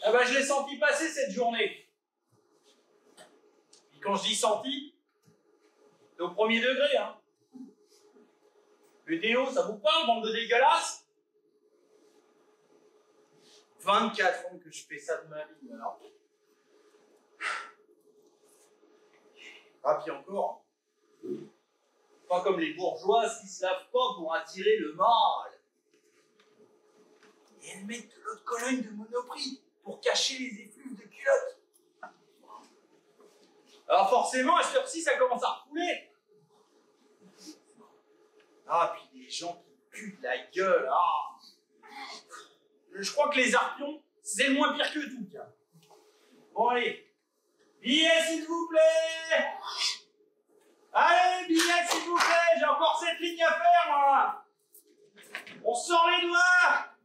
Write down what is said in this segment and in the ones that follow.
Ah bah, je l'ai senti passer cette journée. Puis quand je dis senti, c'est au premier degré, hein. Le déo, ça vous parle, bande de dégueulasses? 24 ans que je fais ça de ma vie, alors. Ah, puis encore, pas comme les bourgeoises qui se lavent pas pour attirer le mâle. Et elles mettent de l'eau de Cologne de Monoprix pour cacher les effluves de culottes. Alors forcément, à cette heure-ci, ça commence à refouler. Ah, puis les gens qui puent de la gueule, ah. Je crois que les arpions, c'est le moins pire que tout, tiens. Bon, allez. Billets, s'il vous plaît. Allez, billets, s'il vous plaît. J'ai encore 7 lignes à faire, moi. On sort les doigts.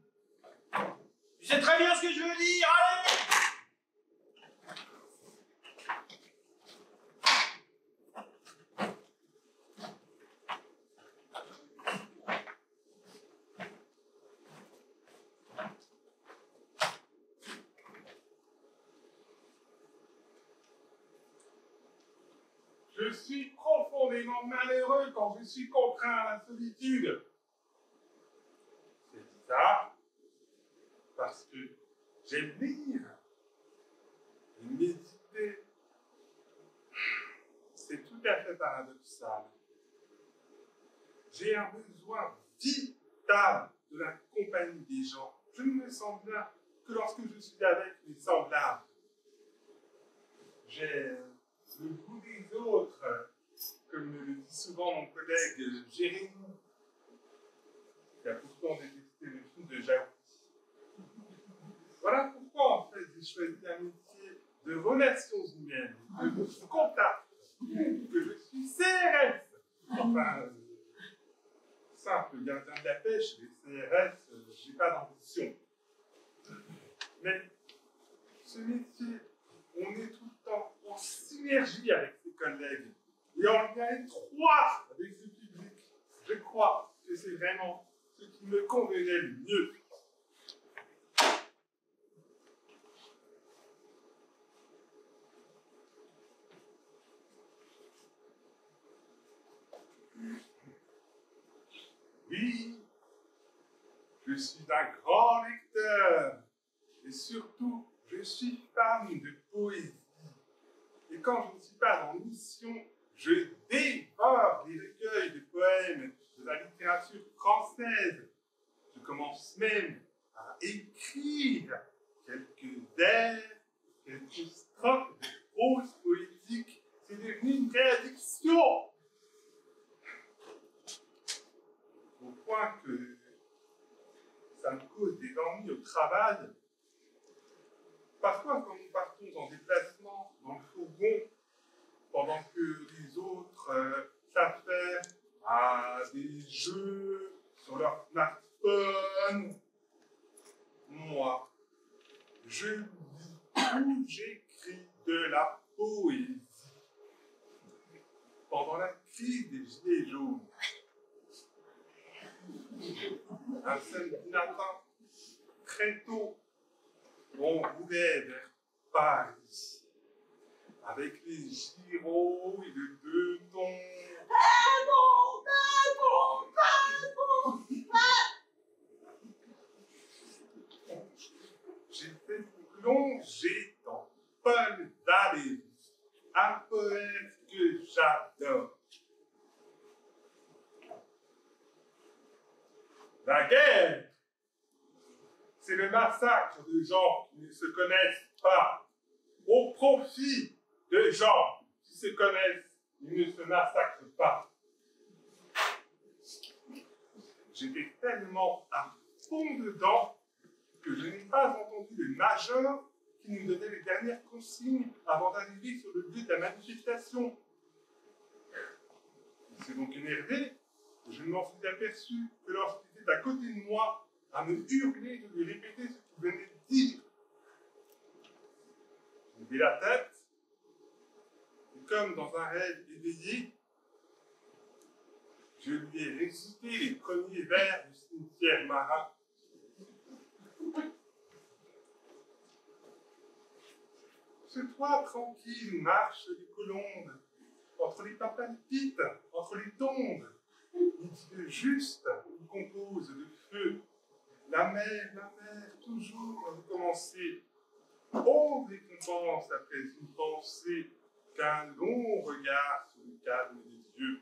Tu sais très bien ce que je veux dire, allez. Je suis profondément malheureux quand je suis contraint à la solitude. C'est bizarre, parce que j'aime lire et méditer. C'est tout à fait paradoxal. J'ai un besoin vital de la compagnie des gens. Je ne me sens bien que lorsque je suis avec mes semblables. J'ai le goût des autres, comme me le dit souvent mon collègue Jérémy, qui a pourtant détesté le film de Jaouti. Voilà pourquoi, en fait, j'ai choisi un métier de relations humaines, de contact, que je suis CRS. Enfin, simple gardien de la pêche, les CRS, je n'ai pas d'ambition. Mais ce métier, on est tout le temps en synergie avec ses collègues et en lien étroit avec ce public. Je crois que c'est vraiment ce qui me convenait le mieux. Oui, je suis un grand lecteur et surtout, je suis fan de poésie. Et quand je ne suis pas en mission, je dévore les recueils de poèmes de la littérature française. Je commence même à écrire quelques vers, quelques strophes de prose poétique. C'est devenu une réaddiction. Au point que ça me cause des ennuis au travail. Parfois, quand nous partons en déplacement dans le fourgon, pendant que les autres s'affairent à des jeux sur leur smartphone, moi, je lis ou j'écris de la poésie. Pendant la crise des Gilets jaunes, un samedi matin, très tôt, on roulait vers Paris, avec les gyros et le Teuton. J'ai fait plonger dans Paul Valéry, un poète que j'adore. La guerre, c'est le massacre de gens qui ne se connaissent pas, au profit de gens qui se connaissent et ne se massacrent pas. J'étais tellement à fond dedans que je n'ai pas entendu le major qui nous donnait les dernières consignes avant d'arriver sur le lieu de la manifestation. Il s'est donc énervé. Je ne m'en suis aperçu que lorsqu'il était à côté de moi à me hurler de lui répéter ce qu'il venait de dire. J'ai levé la tête et comme dans un rêve éveillé, je lui ai récité les premiers vers du cimetière marin. Ce toit tranquille marche les colombes, entre les papalpites, entre les tombes, milieu juste, il compose de feu. La mer, toujours à recommencer. Oh, récompense après une pensée, qu'un long regard sur le calme des yeux.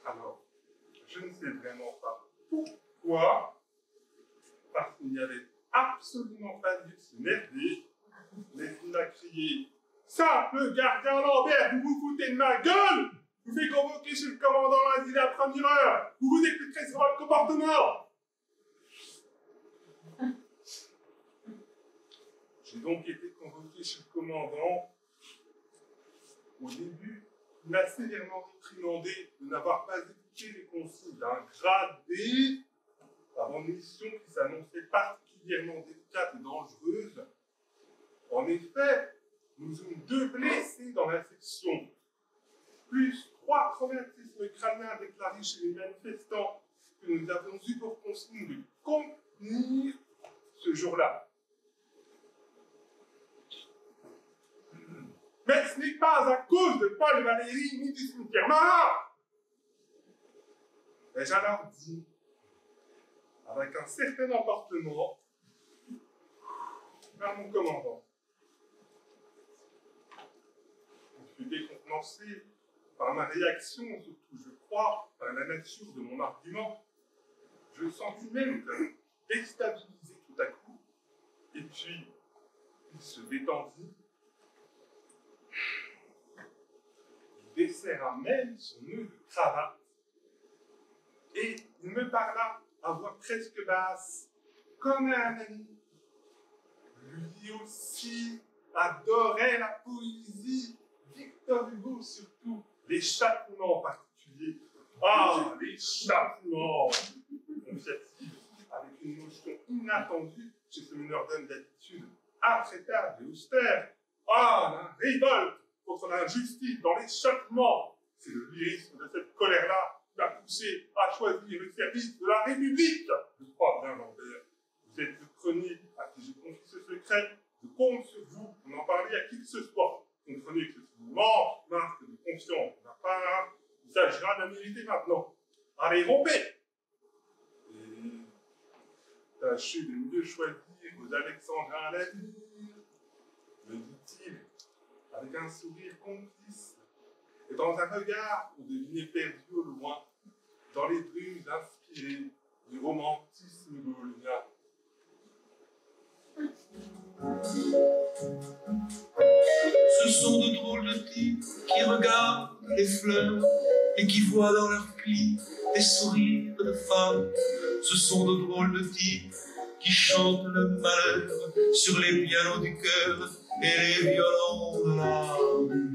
Alors, je ne sais vraiment pas pourquoi, parce qu'il n'y avait absolument pas lieu de s'énerver, mais il a crié « Simple gardien Lambert, vous vous foutez de ma gueule! Je vous fais convoquer chez le commandant lundi à la première heure! Vous vous expliquerez sur votre comportement! » J'ai donc été convoqué chez le commandant. Au début, il m'a sévèrement réprimandé de n'avoir pas écouté les consignes d'un gradé avant une mission qui s'annonçait particulièrement délicate et dangereuse. En effet, nous eûmes 2 blessés dans la section, plus 3 traumatismes crâniens déclarés chez les manifestants que nous avons eu pour consigne de contenir ce jour-là. Mais ce n'est pas à cause de Paul Valéry ni du cimetière marin. Ai-je alors dit, avec un certain emportement, à mon commandant. Je fus décontenancé par ma réaction, surtout, je crois, par la nature de mon argument. Je sentis même déstabilisé tout à coup, et puis il se détendit. Il desserra même son nœud de cravate, et il me parla à voix presque basse, comme un ami. Lui aussi adorait la poésie, Victor Hugo surtout, les châtiments en particulier. Ah, les châtiments, confia-t-il, avec une émotion inattendue chez ce meneur d'hommes d'attitude intraitable et austère. Ah, la révolte contre l'injustice dans les châtiments. C'est le lyrisme de cette colère-là qui m'a poussé à choisir le service de la République. Je crois bien, Lambert. Vous êtes le premier à qui je confie ce secret. Je compte sur vous pour n'en parler à qui que ce soit. Comprenez que c'est une immense marque de confiance de ma part. Il s'agira de la mériter maintenant. Allez, rompez! Et tâchez de mieux choisir vos alexandrins à l'avenir, me dit-il, avec un sourire complice, et dans un regard qu'on devinait perdu au loin, dans les brumes inspirées du romantisme gaulien. Ce sont de drôles de types qui regardent les fleurs et qui voient dans leurs plis des sourires de femmes. Ce sont de drôles de types qui chantent le malheur sur les pianos du cœur et les violons de l'âme.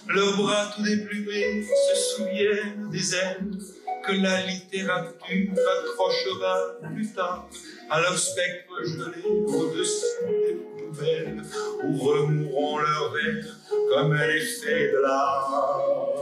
Leurs bras tout déplumés se souviennent des ailes que la littérature accrochera plus tard à leur spectre gelé au-dessus des poubelles où remourront leurs vers comme l'effet de l'âme.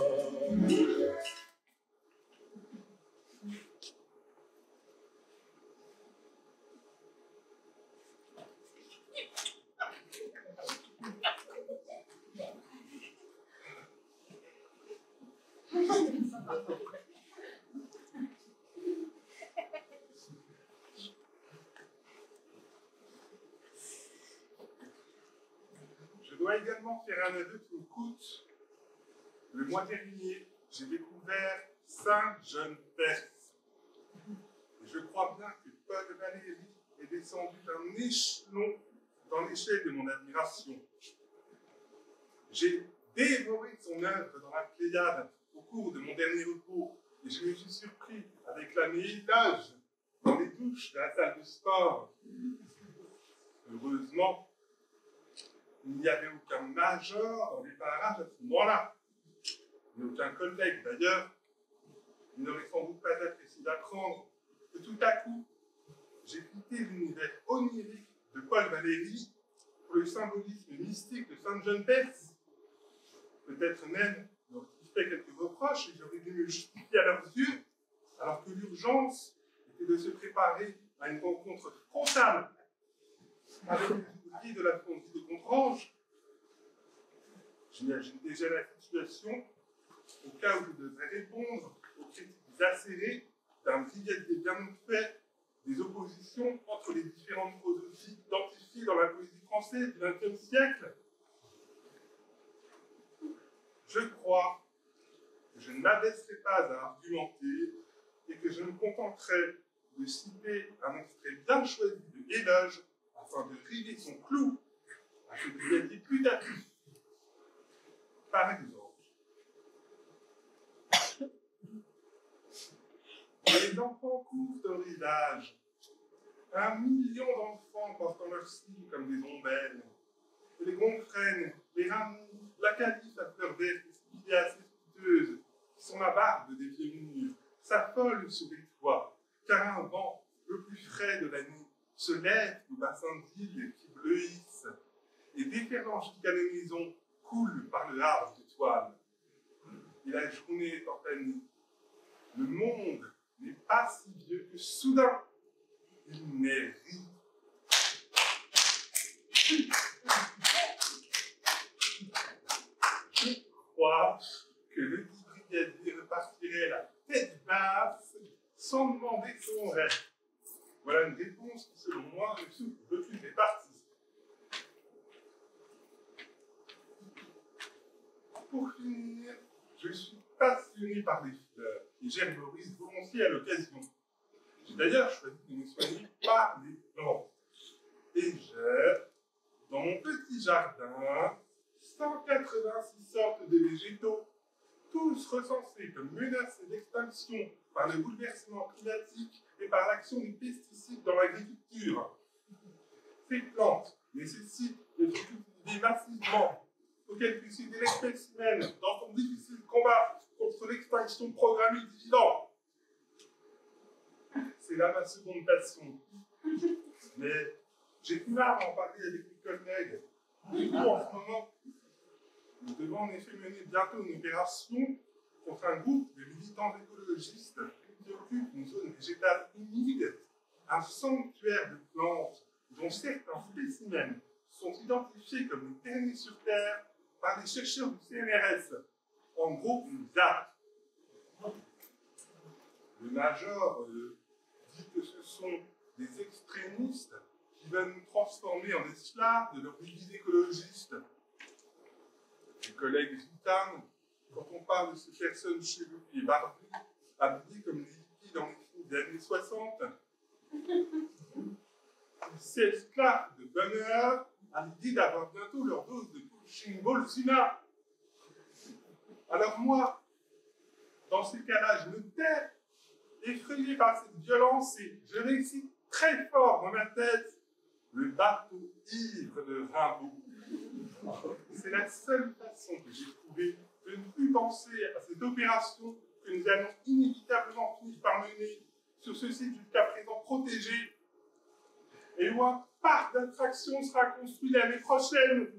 Je dois également faire un aveu qui me coûte. Le mois dernier, j'ai découvert 5 jeunes Perses. Et je crois bien que Paul Valéry est descendu d'un échelon dans l'échelle de mon admiration. J'ai dévoré son œuvre dans la Pléiade au cours de mon dernier repos et je me suis surpris avec la méditage dans les douches de la salle de sport. Heureusement, il n'y avait aucun major dans les parages à ce moment-là, mais aucun collègue d'ailleurs. Il n'aurait sans doute pas apprécié d'apprendre que tout à coup, j'ai quitté l'univers onirique de Paul Valéry pour le symbolisme mystique de Sainte Jeanne Perse. Peut-être même leur fait quelques reproches et j'aurais dû me justifier à leurs yeux, alors que l'urgence et de se préparer à une rencontre frontale avec les ouvriers de la fonderie de Gontrange. J'imagine déjà la situation au cas où je devrais répondre aux critiques acérées d'un brigadier bien fait des oppositions entre les différentes philosophies identifiées dans la poésie française du XXe siècle. Je crois que je ne m'abaisserai pas à argumenter et que je me contenterai de citer un extrait bien choisi de Éloge afin de river son clou à ce brigadier putatif. Par exemple, les enfants courent au rivage. 1 million d'enfants portant leur signe comme des ombelles. Et les gonfrènes, les rameaux, la calife à fleurs vertes et spiliaces piteuses, qui sont la barbe des vieux murs, s'affolent sur les toits, car un vent, le plus frais de la nuit, se lève au bassin d'îles qui bleuissent, et déferlant jusqu'à nos maisons, coule par le havre de toile. Et la journée est en panique. Le monde n'est pas si vieux que soudain, il n'est ri. Je crois que le dit brigadier repartirait la tête basse sans demander son reste. Voilà une réponse qui, selon moi, ne souffre d'aucune des parties. Pour finir, je suis passionné par les fleurs et j'herborise volontiers à l'occasion. J'ai d'ailleurs choisi de me soigner par les plantes. Et j'ai, dans mon petit jardin, 186 sortes de végétaux, tous recensés comme menacés d'extinction par le bouleversement climatique et par l'action des pesticides dans l'agriculture. Ces plantes nécessitent d'être cultivées massivement pour qu'elles puissent aider l'espèce humaine dans son difficile combat contre l'extinction programmée du vivant. C'est là ma seconde passion. Mais j'ai plus marre d'en parler avec mes collègues. Surtout en ce moment, nous devons en effet mener bientôt une opération contre un groupe de militants écologistes qui occupent une zone végétale humide, un sanctuaire de plantes dont certains spécimens sont identifiés comme les derniers sur Terre par les chercheurs du CNRS. En gros, une ZAP. Le major dit que ce sont des extrémistes qui veulent nous transformer en esclaves de leur débit écologiste. Les collègues gitanes, quand on parle de ces personnes chevelues et barbues, habillées comme les hippies dans les films des années 60, ils s'esclavent de bonheur à l'idée d'avoir bientôt leur dose de pushing Bolsina. Alors moi, dans ces cas-là, je me tais, effrayé par cette violence, et je récite très fort dans ma tête le bateau ivre de Rimbaud. C'est la seule façon que j'ai trouvé de ne plus penser à cette opération que nous allons inévitablement finir par mener sur ce site jusqu'à présent protégé et où un parc d'attractions sera construit l'année prochaine.